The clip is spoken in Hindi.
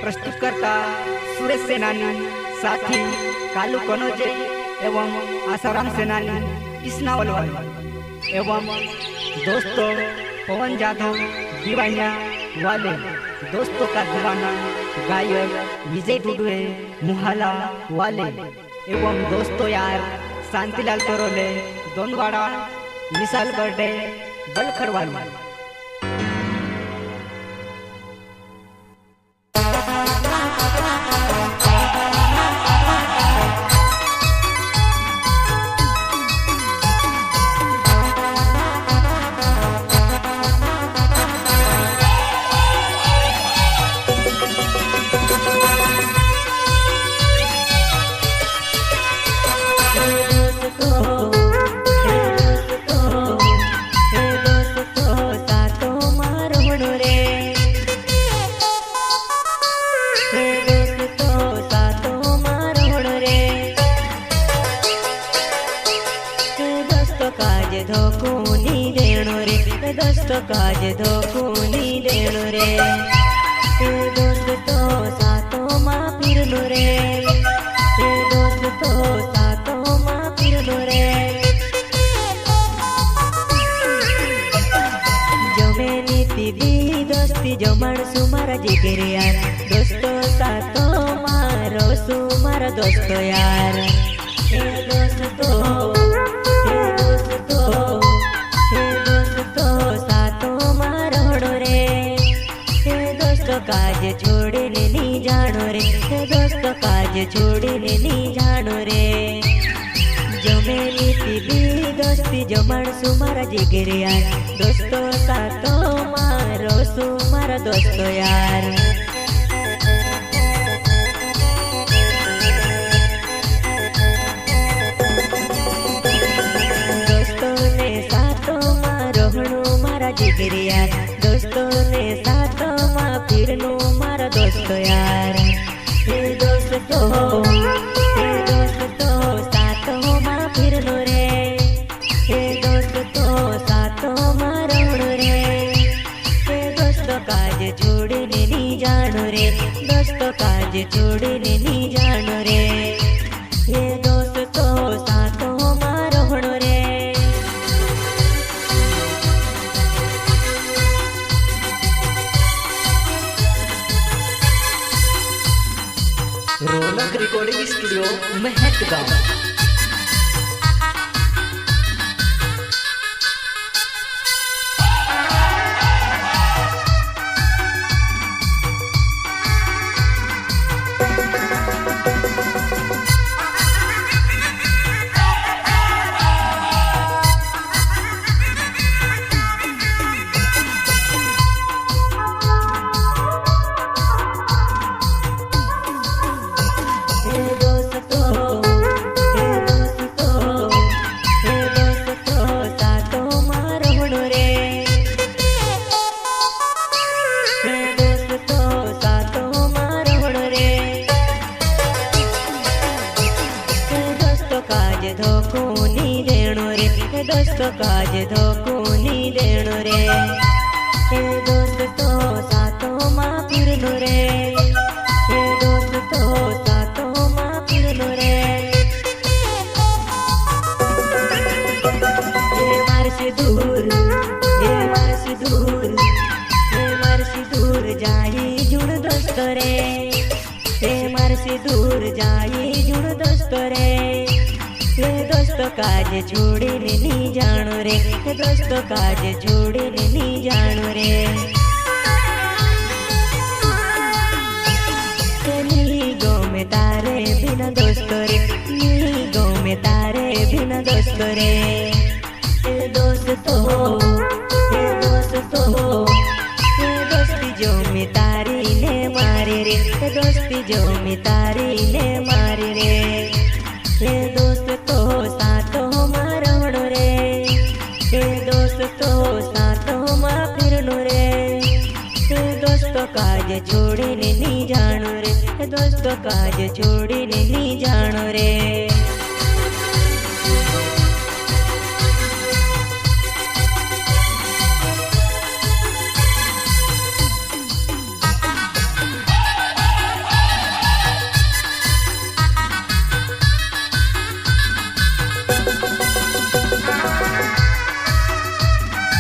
प्रस्तुतकर्ता सुरेश सेनानी, साथी कालू कनौजे एवं आसाराम सेनानी, कृष्णा वलवल एवं दोस्तों पवन जाधव दीवाना वाले, दोस्तों का दीवाना गायक विजय डुडुए मुहाला वाले एवं दोस्तों यार शांतिलाल तरोले दोनवाड़ा, विशाल बर्डे बलखड़ वाले। दोस्तों काज धोकुनी देणो रे, दोस्तों साथों मां फिरनो रे, दोस्तों साथों मां फिरनो रे। जो मैं नीति दी दोस्ती जो मानसू मारा जिगर यार, दोस्तों साथों मारो सू मारा दोस्तों यार, दोस्तों काज छोड़े नहीं जानो रे, दोस्तों काज छोड़े नहीं जानो रे। जो मैं नीति दी दोस्ती जो मानसू मारा जिगर यार, दोस्तों साथों मारो सू मारा दोस्तों यार। दोस्तों ने साथों मारो हणु मारा जिगर यार, दोस्तों ने साथों फिरनो मारा दोस्तों यार, दोस्तों साथों मां फिरनो रे, दोस्तों साथों मां रहणो रे, दोस्तों काज छोड़े नहीं जानो रे, दोस्तों काज छोड़े नहीं जानो रे, दोस्तों साथों मां रहणो रे। रौनक रिकॉर्डिंग स्टूडियो महतगांव। दोस्तों काज धोकुनी देणो रे, दोस्तों साथों मां फिरनो रे, दोस्तों साथों मां फिरनो रे। ये मारसी दूर, ये मारसी दूर, ये मारसी दूर जाई जुड़ दोस्तों रे, ये मारसी दूर जाई जुड़ दोस्तों रे, दोस्तों काज छोड़े नहीं जानो रे, दोस्तों काज छोड़े नहीं जानो रे। नहीं गो में तारे बिना दोस्तों रे, नहीं गो में तारे बिना दोस्तों रे, दोस्तों दोस्ती जो में तारी ने मारे रे, दोस्ती जो में तारी ने मारे रे, दोस्तों साथों मां रहणो रे, दोस्तों साथों मां फिरनो रे, दोस्तों काज छोड़े नहीं जानो रे, दोस्तों काज छोड़े नहीं जानो रे।